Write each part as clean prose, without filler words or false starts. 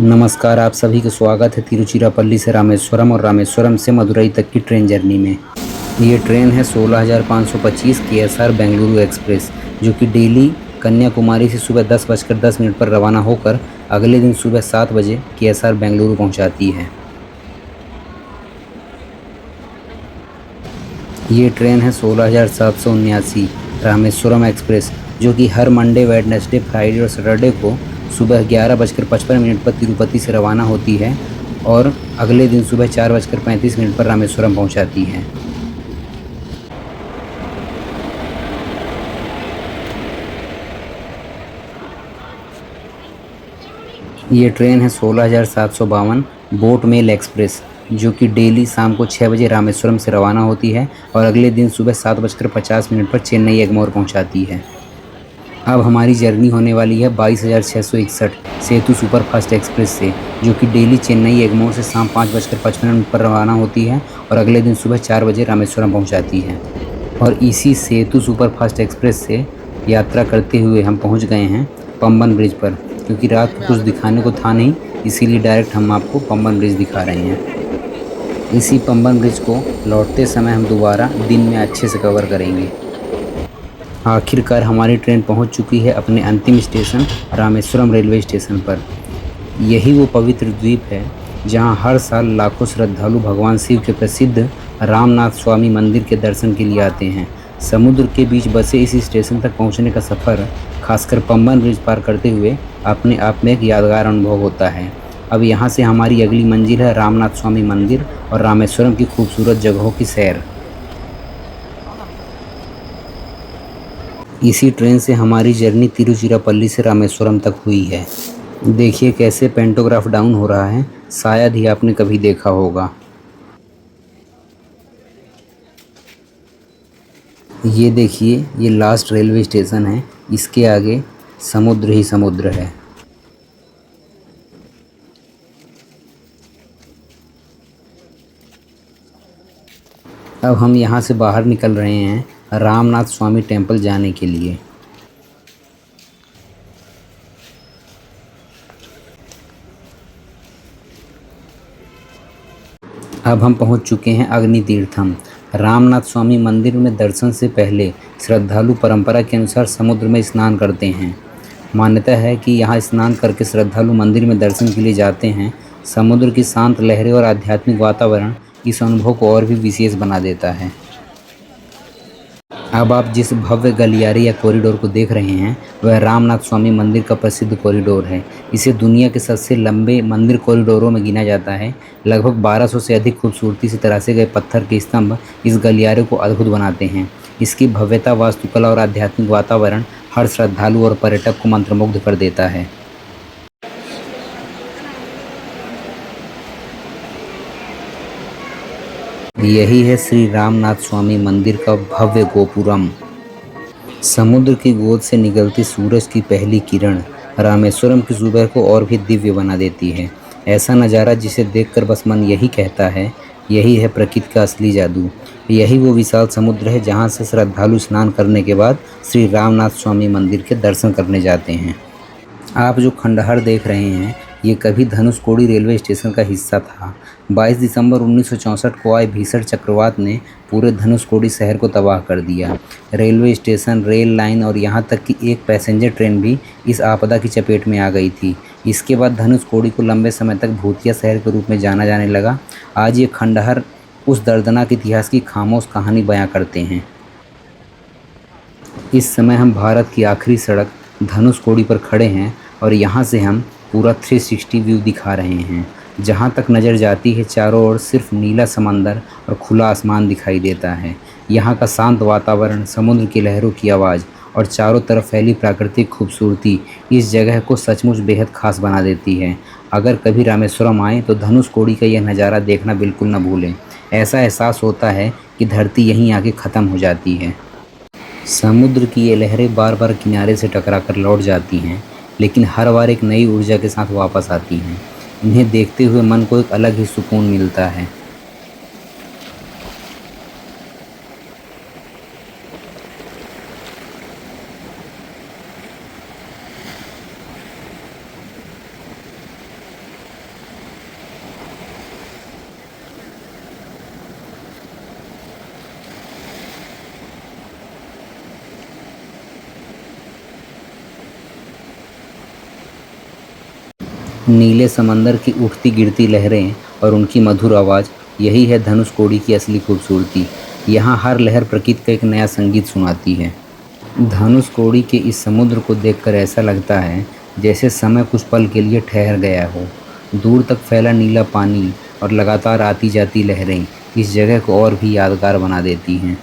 नमस्कार, आप सभी का स्वागत है तिरुचिरापल्ली से रामेश्वरम और रामेश्वरम से मदुरई तक की ट्रेन जर्नी में। ये ट्रेन है 16,525 केएसआर बेंगलुरु एक्सप्रेस, जो कि डेली कन्याकुमारी से सुबह 10:10 पर रवाना होकर अगले दिन सुबह 7 बजे केएसआर बेंगलुरु पहुंचाती है। ये ट्रेन है 16,779 रामेश्वरम एक्सप्रेस, जो कि हर मंडे, वेडनेसडे, फ्राइडे और सैटरडे को सुबह 11:55 पर तिरुपति से रवाना होती है और अगले दिन सुबह 4:35 पर रामेश्वरम पहुंचाती है। ये ट्रेन है 16,752 बोट मेल एक्सप्रेस, जो कि डेली शाम को 6 बजे रामेश्वरम से रवाना होती है और अगले दिन सुबह 7:50 पर चेन्नई एगमोर पहुंचाती है। अब हमारी जर्नी होने वाली है 22,661 सेतु सुपरफास्ट एक्सप्रेस से, जो कि डेली चेन्नई एगमोर से शाम 5:55 पर रवाना होती है और अगले दिन सुबह 4 बजे रामेश्वरम पहुंचाती है। और इसी सेतु सुपरफास्ट एक्सप्रेस से यात्रा करते हुए हम पहुंच गए हैं पंबन ब्रिज पर, क्योंकि रात को कुछ दिखाने को था नहीं, इसीलिए डायरेक्ट हम आपको पंबन ब्रिज दिखा रहे हैं। इसी पंबन ब्रिज को लौटते समय हम दोबारा दिन में अच्छे से कवर करेंगे। आखिरकार हमारी ट्रेन पहुंच चुकी है अपने अंतिम स्टेशन रामेश्वरम रेलवे स्टेशन पर। यही वो पवित्र द्वीप है जहां हर साल लाखों श्रद्धालु भगवान शिव के प्रसिद्ध रामनाथ स्वामी मंदिर के दर्शन के लिए आते हैं। समुद्र के बीच बसे इस स्टेशन तक पहुंचने का सफ़र, खासकर पंबन ब्रिज पार करते हुए, अपने आप में एक यादगार अनुभव होता है। अब यहाँ से हमारी अगली मंजिल है रामनाथ स्वामी मंदिर और रामेश्वरम की खूबसूरत जगहों की सैर। इसी ट्रेन से हमारी जर्नी तिरुचिरापल्ली से रामेश्वरम तक हुई है। देखिए कैसे पेंटोग्राफ डाउन हो रहा है, शायद ही आपने कभी देखा होगा। ये देखिए, ये लास्ट रेलवे स्टेशन है, इसके आगे समुद्र ही समुद्र है। अब हम यहाँ से बाहर निकल रहे हैं रामनाथ स्वामी टेम्पल जाने के लिए। अब हम पहुंच चुके हैं अग्नि तीर्थम। रामनाथ स्वामी मंदिर में दर्शन से पहले श्रद्धालु परंपरा के अनुसार समुद्र में स्नान करते हैं। मान्यता है कि यहाँ स्नान करके श्रद्धालु मंदिर में दर्शन के लिए जाते हैं। समुद्र की शांत लहरें और आध्यात्मिक वातावरण इस अनुभव को और भी विशेष बना देता है। अब आप जिस भव्य गलियारे या कॉरिडोर को देख रहे हैं, वह रामनाथ स्वामी मंदिर का प्रसिद्ध कॉरिडोर है। इसे दुनिया के सबसे लंबे मंदिर कॉरिडोरों में गिना जाता है। लगभग 1200 से अधिक खूबसूरती से तराशे गए पत्थर के स्तंभ इस गलियारे को अद्भुत बनाते हैं। इसकी भव्यता, वास्तुकला और आध्यात्मिक वातावरण हर श्रद्धालु और पर्यटक को मंत्रमुग्ध कर देता है। यही है श्री रामनाथ स्वामी मंदिर का भव्य गोपुरम। समुद्र की गोद से निकलती सूरज की पहली किरण रामेश्वरम की सुबह को और भी दिव्य बना देती है। ऐसा नज़ारा जिसे देखकर बस मन यही कहता है, यही है प्रकृति का असली जादू। यही वो विशाल समुद्र है जहाँ से श्रद्धालु स्नान करने के बाद श्री रामनाथ स्वामी मंदिर के दर्शन करने जाते हैं। आप जो खंडहर देख रहे हैं, ये कभी धनुषकोडी रेलवे स्टेशन का हिस्सा था। 22 दिसंबर 1964 को आए भीषण चक्रवात ने पूरे धनुषकोडी शहर को तबाह कर दिया। रेलवे स्टेशन, रेल लाइन और यहाँ तक कि एक पैसेंजर ट्रेन भी इस आपदा की चपेट में आ गई थी। इसके बाद धनुषकोडी को लंबे समय तक भूतिया शहर के रूप में जाना जाने लगा। आज ये खंडहर उस दर्दनाक इतिहास की खामोश कहानी बयां करते हैं। इस समय हम भारत की आखिरी सड़क धनुषकोडी पर खड़े हैं और यहाँ से हम पूरा 360 व्यू दिखा रहे हैं। जहाँ तक नज़र जाती है, चारों ओर सिर्फ नीला समंदर और खुला आसमान दिखाई देता है। यहाँ का शांत वातावरण, समुद्र की लहरों की आवाज़ और चारों तरफ फैली प्राकृतिक खूबसूरती इस जगह को सचमुच बेहद खास बना देती है। अगर कभी रामेश्वरम आएँ तो धनुषकोडी का यह नज़ारा देखना बिल्कुल न भूलें। ऐसा एहसास होता है कि धरती यहीं आके ख़त्म हो जाती है। समुद्र की ये लहरें बार बार किनारे से टकराकर लौट जाती हैं, लेकिन हर बार एक नई ऊर्जा के साथ वापस आती हैं। इन्हें देखते हुए मन को एक अलग ही सुकून मिलता है। नीले समंदर की उठती गिरती लहरें और उनकी मधुर आवाज़, यही है धनुषकोडी की असली खूबसूरती। यहाँ हर लहर प्रकृति का एक नया संगीत सुनाती है। धनुषकोडी के इस समुद्र को देखकर ऐसा लगता है जैसे समय कुछ पल के लिए ठहर गया हो। दूर तक फैला नीला पानी और लगातार आती जाती लहरें इस जगह को और भी यादगार बना देती हैं।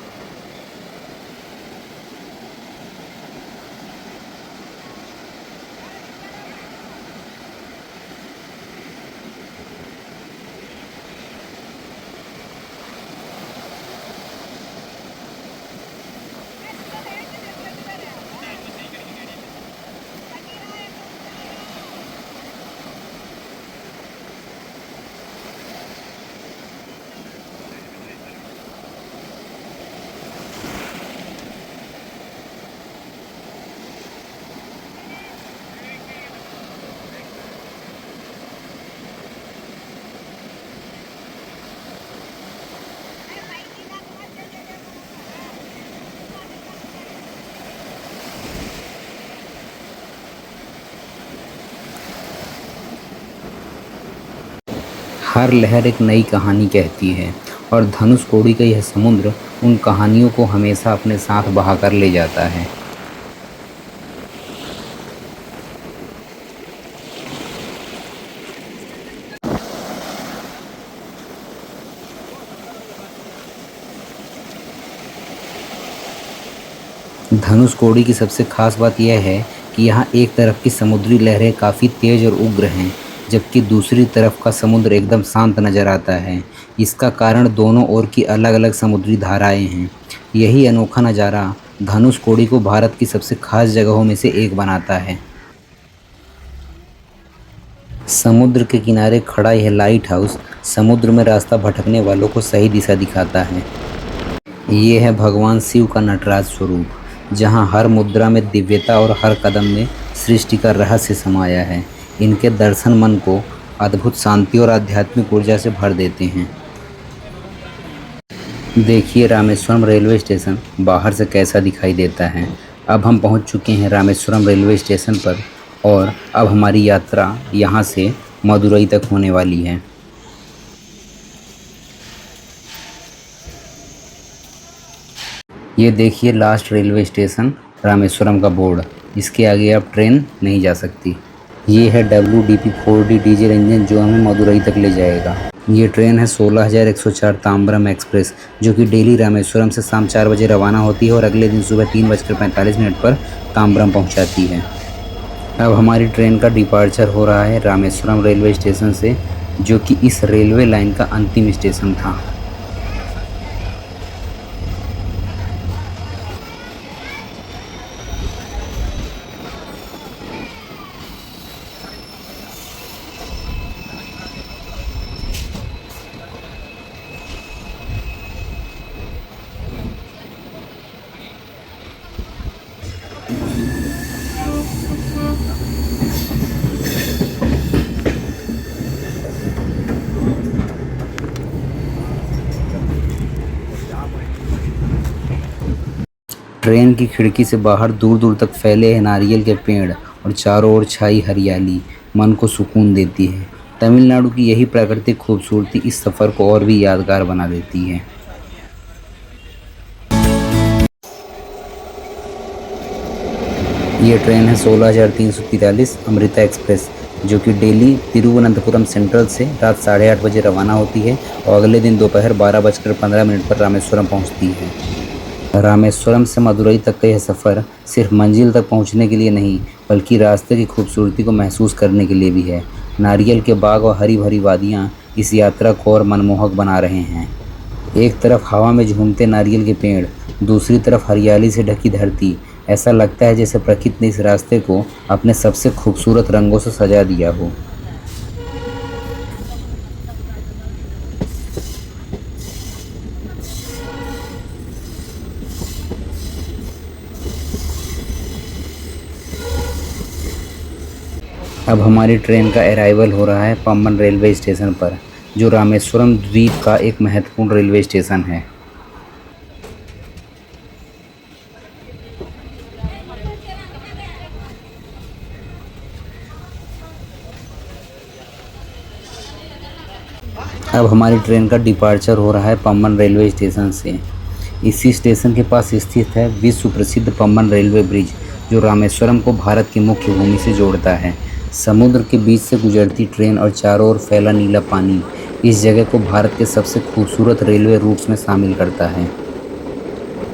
हर लहर एक नई कहानी कहती है और धनुषकोडी का यह समुद्र उन कहानियों को हमेशा अपने साथ बहाकर ले जाता है। धनुषकोडी की सबसे खास बात यह है कि यहाँ एक तरफ की समुद्री लहरें काफ़ी तेज और उग्र हैं, जबकि दूसरी तरफ का समुद्र एकदम शांत नज़र आता है। इसका कारण दोनों ओर की अलग-अलग समुद्री धाराएं हैं। यही अनोखा नज़ारा धनुषकोडी को भारत की सबसे खास जगहों में से एक बनाता है। समुद्र के किनारे खड़ा यह लाइट हाउस समुद्र में रास्ता भटकने वालों को सही दिशा दिखाता है। ये है भगवान शिव का नटराज स्वरूप, जहाँ हर मुद्रा में दिव्यता और हर कदम में सृष्टि का रहस्य समाया है। इनके दर्शन मन को अद्भुत शांति और आध्यात्मिक ऊर्जा से भर देते हैं। देखिए रामेश्वरम रेलवे स्टेशन बाहर से कैसा दिखाई देता है। अब हम पहुंच चुके हैं रामेश्वरम रेलवे स्टेशन पर और अब हमारी यात्रा यहां से मदुरई तक होने वाली है। ये देखिए लास्ट रेलवे स्टेशन रामेश्वरम का बोर्ड। इसके आगे अब ट्रेन नहीं जा सकती। ये है WDP 4D डीजल इंजन जो हमें मदुरई तक ले जाएगा। ये ट्रेन है 16,104 ताम्बरम एक्सप्रेस, जो कि डेली रामेश्वरम से शाम 4 बजे रवाना होती है और अगले दिन सुबह 3:45 पर ताम्बरम पहुंचाती है। अब हमारी ट्रेन का डिपार्चर हो रहा है रामेश्वरम रेलवे स्टेशन से, जो कि इस रेलवे लाइन का अंतिम स्टेशन था। ट्रेन की खिड़की से बाहर दूर दूर तक फैले हैं नारियल के पेड़ और चारों ओर छाई हरियाली मन को सुकून देती है। तमिलनाडु की यही प्राकृतिक खूबसूरती इस सफ़र को और भी यादगार बना देती है। ये ट्रेन है 16,343 अमृता एक्सप्रेस, जो कि डेली तिरुवनंतपुरम सेंट्रल से रात 8:30 बजे रवाना होती है और अगले दिन दोपहर 12:15 पर रामेश्वरम पहुंचती है। रामेश्वरम से मदुरई तक का यह सफ़र सिर्फ मंजिल तक पहुंचने के लिए नहीं, बल्कि रास्ते की खूबसूरती को महसूस करने के लिए भी है। नारियल के बाग और हरी भरी वादियाँ इस यात्रा को और मनमोहक बना रहे हैं। एक तरफ हवा में झूमते नारियल के पेड़, दूसरी तरफ हरियाली से ढकी धरती। ऐसा लगता है जैसे प्रकृति ने इस रास्ते को अपने सबसे खूबसूरत रंगों से सजा दिया हो। अब हमारी ट्रेन का अराइवल हो रहा है पम्बन रेलवे स्टेशन पर, जो रामेश्वरम द्वीप का एक महत्वपूर्ण रेलवे स्टेशन है। अब हमारी ट्रेन का डिपार्चर हो रहा है पम्बन रेलवे स्टेशन से। इसी स्टेशन के पास स्थित है विश्व प्रसिद्ध पम्बन रेलवे ब्रिज, जो रामेश्वरम को भारत की मुख्य भूमि से जोड़ता है। समुद्र के बीच से गुजरती ट्रेन और चारों ओर फैला नीला पानी इस जगह को भारत के सबसे खूबसूरत रेलवे रूट्स में शामिल करता है।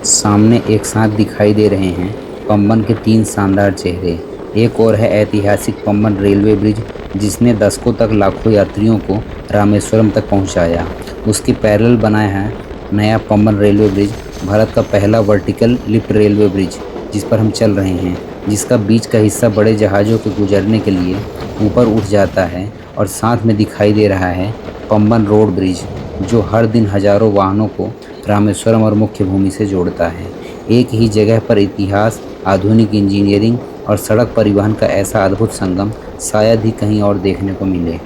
सामने एक साथ दिखाई दे रहे हैं पम्बन के 3 शानदार चेहरे। एक और है ऐतिहासिक पम्बन रेलवे ब्रिज, जिसने दशकों तक लाखों यात्रियों को रामेश्वरम तक पहुंचाया। उसके पैरेलल बनाया है नया पम्बन रेलवे ब्रिज, भारत का पहला वर्टिकल लिफ्ट रेलवे ब्रिज जिस पर हम चल रहे हैं, जिसका बीच का हिस्सा बड़े जहाज़ों के गुजरने के लिए ऊपर उठ जाता है। और साथ में दिखाई दे रहा है पम्बन रोड ब्रिज, जो हर दिन हजारों वाहनों को रामेश्वरम और मुख्य भूमि से जोड़ता है। एक ही जगह पर इतिहास, आधुनिक इंजीनियरिंग और सड़क परिवहन का ऐसा अद्भुत संगम शायद ही कहीं और देखने को मिले।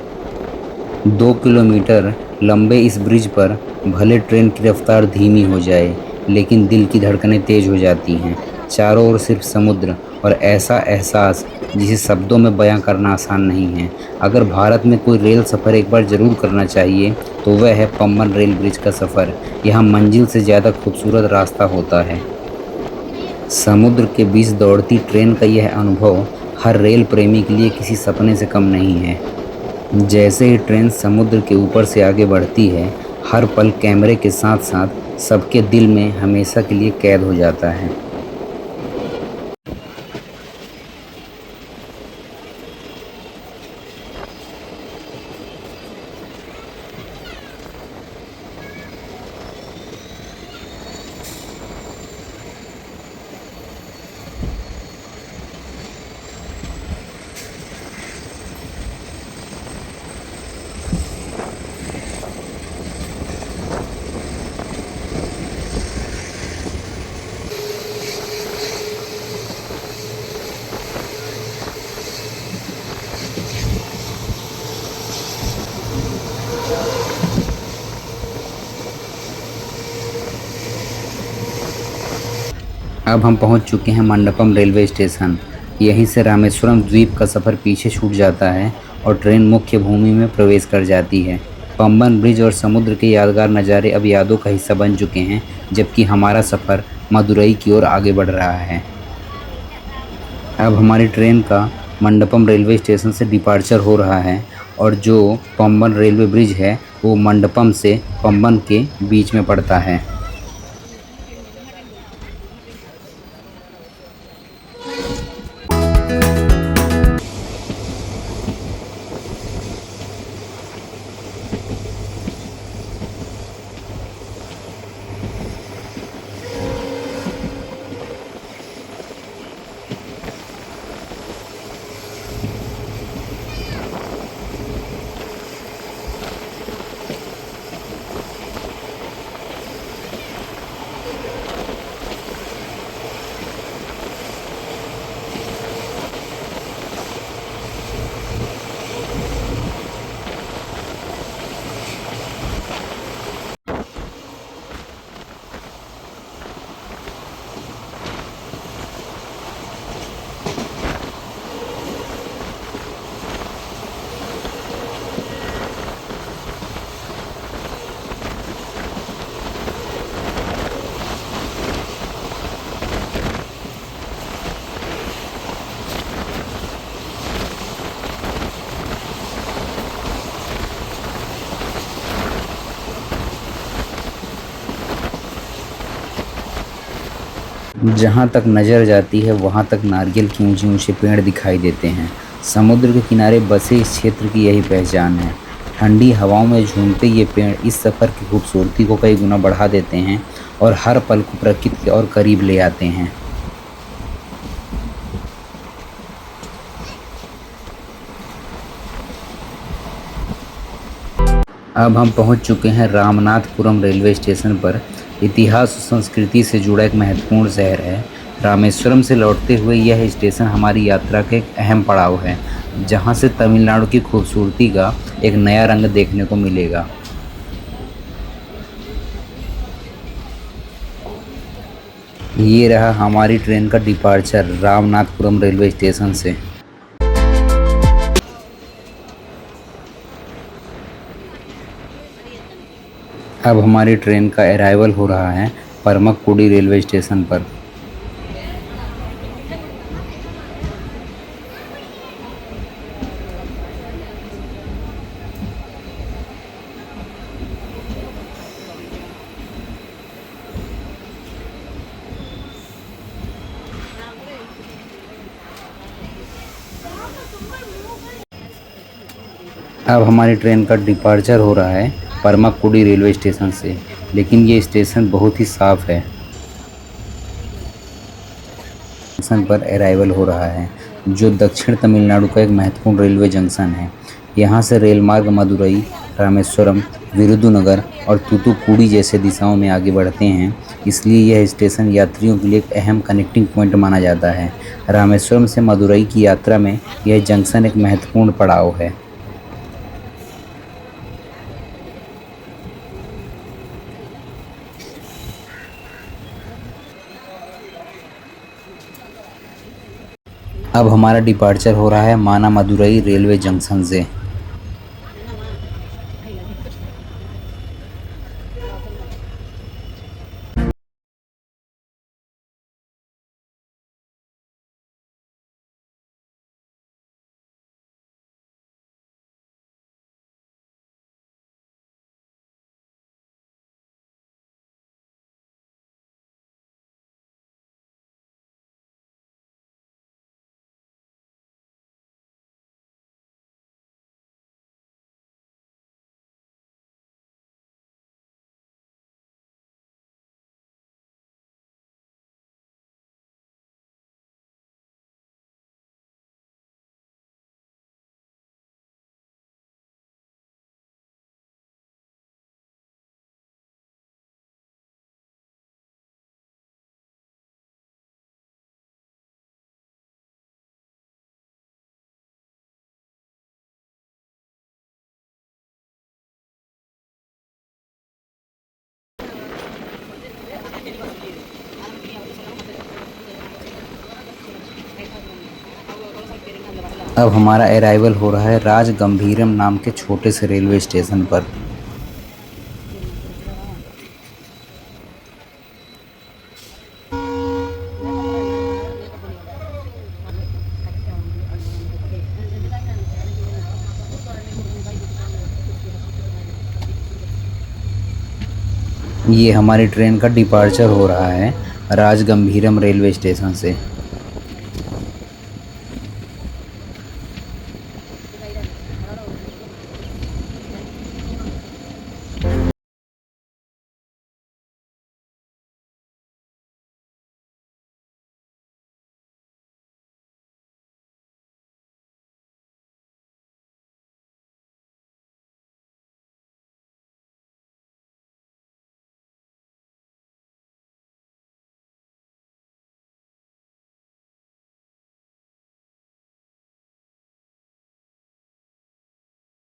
2 किलोमीटर लंबे इस ब्रिज पर भले ट्रेन की रफ्तार धीमी हो जाए, लेकिन दिल की धड़कनें तेज हो जाती हैं। चारों ओर सिर्फ समुद्र और ऐसा एहसास जिसे शब्दों में बयां करना आसान नहीं है। अगर भारत में कोई रेल सफ़र एक बार ज़रूर करना चाहिए तो वह है पम्बन रेल ब्रिज का सफ़र। यहाँ मंजिल से ज़्यादा खूबसूरत रास्ता होता है। समुद्र के बीच दौड़ती ट्रेन का यह अनुभव हर रेल प्रेमी के लिए किसी सपने से कम नहीं है। जैसे ही ट्रेन समुद्र के ऊपर से आगे बढ़ती है, हर पल कैमरे के साथ साथ सबके दिल में हमेशा के लिए कैद हो जाता है। अब हम पहुंच चुके हैं मंडपम रेलवे स्टेशन। यहीं से रामेश्वरम द्वीप का सफ़र पीछे छूट जाता है और ट्रेन मुख्य भूमि में प्रवेश कर जाती है। पंबन ब्रिज और समुद्र के यादगार नज़ारे अब यादों का हिस्सा बन चुके हैं, जबकि हमारा सफ़र मदुरई की ओर आगे बढ़ रहा है। अब हमारी ट्रेन का मंडपम रेलवे स्टेशन से डिपार्चर हो रहा है और जो पंबन रेलवे ब्रिज है वो मंडपम से पंबन के बीच में पड़ता है। जहाँ तक नज़र जाती है वहाँ तक नारियल के ऊंचे ऊंचे पेड़ दिखाई देते हैं। समुद्र के किनारे बसे इस क्षेत्र की यही पहचान है। ठंडी हवाओं में झूमते ये पेड़ इस सफ़र की खूबसूरती को कई गुना बढ़ा देते हैं और हर पल को प्रकृति के और करीब ले आते हैं। अब हम पहुंच चुके हैं रामनाथपुरम रेलवे स्टेशन पर। इतिहास और संस्कृति से जुड़ा एक महत्वपूर्ण शहर है। रामेश्वरम से लौटते हुए यह स्टेशन हमारी यात्रा का एक अहम पड़ाव है, जहां से तमिलनाडु की खूबसूरती का एक नया रंग देखने को मिलेगा। ये रहा हमारी ट्रेन का डिपार्चर रामनाथपुरम रेलवे स्टेशन से। अब हमारी ट्रेन का अराइवल हो रहा है परमकुड़ी रेलवे स्टेशन पर। अब हमारी ट्रेन का डिपार्चर हो रहा है परमकुड़ी रेलवे स्टेशन से, लेकिन ये स्टेशन बहुत ही साफ़ है। जंक्शन पर अराइवल हो रहा है, जो दक्षिण तमिलनाडु का एक महत्वपूर्ण रेलवे जंक्शन है। यहाँ से रेल मार्ग मदुरई, रामेश्वरम, विरुधुनगर और तूतुकुड़ी जैसे दिशाओं में आगे बढ़ते हैं। इसलिए यह स्टेशन यात्रियों के लिए एक अहम कनेक्टिंग पॉइंट माना जाता है। रामेश्वरम से मदुरई की यात्रा में यह जंक्शन एक महत्वपूर्ण पड़ाव है। अब हमारा डिपार्चर हो रहा है माना मदुरई रेलवे जंक्शन से। अब हमारा अराइवल हो रहा है राजगंभीरम नाम के छोटे से रेलवे स्टेशन पर। ये हमारी ट्रेन का डिपार्चर हो रहा है राजगंभीरम रेलवे स्टेशन से।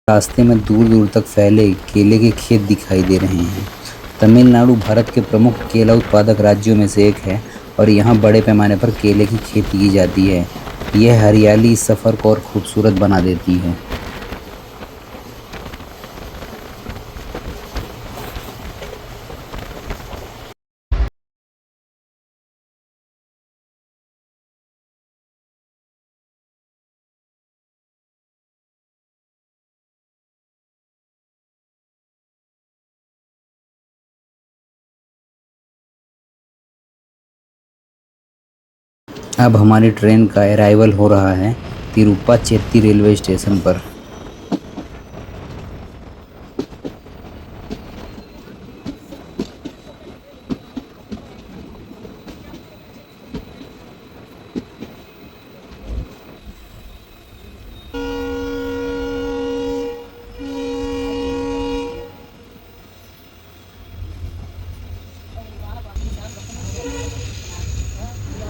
रास्ते में दूर दूर तक फैले केले के खेत दिखाई दे रहे हैं। तमिलनाडु भारत के प्रमुख केला उत्पादक राज्यों में से एक है और यहाँ बड़े पैमाने पर केले की खेती की जाती है। यह हरियाली इस सफ़र को और खूबसूरत बना देती है। अब हमारी ट्रेन का अराइवल हो रहा है तिरुप्पाचेत्ती रेलवे स्टेशन पर।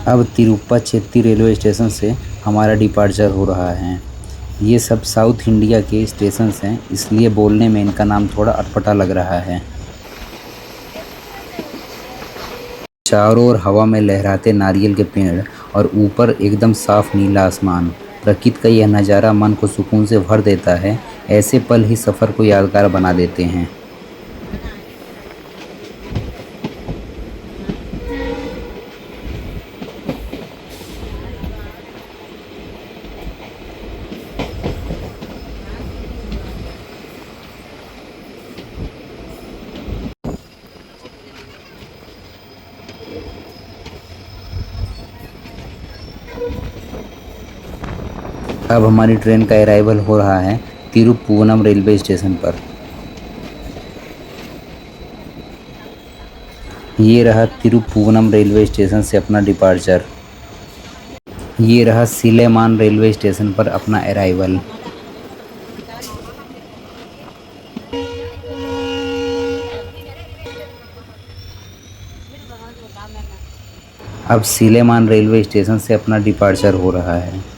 अब तिरुप्पाचेत्ती रेलवे स्टेशन से हमारा डिपार्चर हो रहा है। ये सब साउथ इंडिया के स्टेशंस हैं, इसलिए बोलने में इनका नाम थोड़ा अटपटा लग रहा है। चारों ओर हवा में लहराते नारियल के पेड़ और ऊपर एकदम साफ नीला आसमान। प्रकृति का यह नज़ारा मन को सुकून से भर देता है। ऐसे पल ही सफ़र को यादगार बना देते हैं। अब हमारी ट्रेन का अराइवल हो रहा है तिरुपुवनम रेलवे स्टेशन पर। ये रहा तिरुपुवनम रेलवे स्टेशन से अपना डिपार्चर। ये रहा सीलेमान रेलवे स्टेशन पर अपना अराइवल। अब सीलेमान रेलवे स्टेशन से अपना डिपार्चर हो रहा है।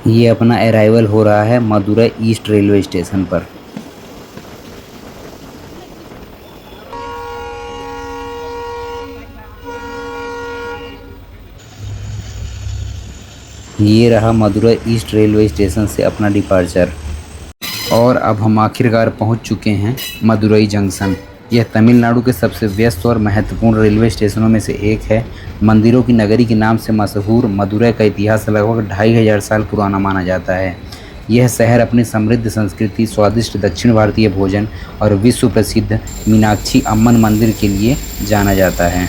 ये अपना अराइवल हो रहा है मदुरै ईस्ट रेलवे स्टेशन पर। ये रहा मदुरै ईस्ट रेलवे स्टेशन से अपना डिपार्चर। और अब हम आखिरकार पहुंच चुके हैं मदुरै जंक्शन। यह तमिलनाडु के सबसे व्यस्त और महत्वपूर्ण रेलवे स्टेशनों में से एक है। मंदिरों की नगरी के नाम से मशहूर मदुरै का इतिहास लगभग 2500 साल पुराना माना जाता है। यह शहर अपनी समृद्ध संस्कृति, स्वादिष्ट दक्षिण भारतीय भोजन और विश्व प्रसिद्ध मीनाक्षी अम्मन मंदिर के लिए जाना जाता है।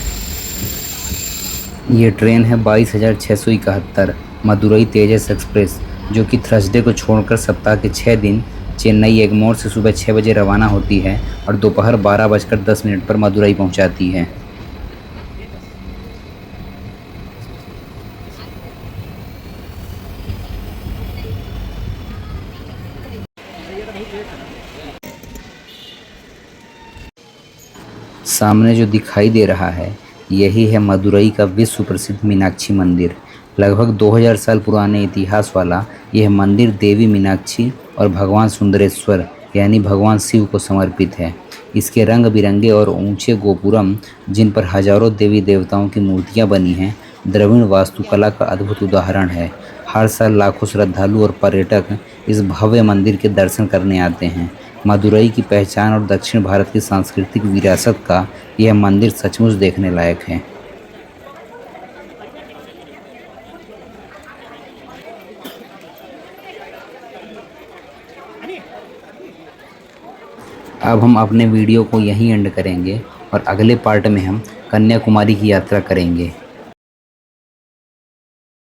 ये ट्रेन है 22,671 मदुरै तेजस एक्सप्रेस, जो कि थर्सडे को छोड़कर सप्ताह के 6 दिन चेन्नई एगमोर से सुबह 6 बजे रवाना होती है और दोपहर 12:10 पर मदुरै पहुंचाती है। सामने जो दिखाई दे रहा है यही है मदुरै का विश्व प्रसिद्ध मीनाक्षी मंदिर। लगभग 2000 साल पुराने इतिहास वाला यह मंदिर देवी मीनाक्षी और भगवान सुंदरेश्वर यानी भगवान शिव को समर्पित है। इसके रंग बिरंगे और ऊंचे गोपुरम, जिन पर हजारों देवी देवताओं की मूर्तियां बनी हैं, द्रविड़ वास्तुकला का अद्भुत उदाहरण है। हर साल लाखों श्रद्धालु और पर्यटक इस भव्य मंदिर के दर्शन करने आते हैं। मदुरै की पहचान और दक्षिण भारत की सांस्कृतिक विरासत का यह मंदिर सचमुच देखने लायक है। अब हम अपने वीडियो को यहीं एंड करेंगे और अगले पार्ट में हम कन्याकुमारी की यात्रा करेंगे।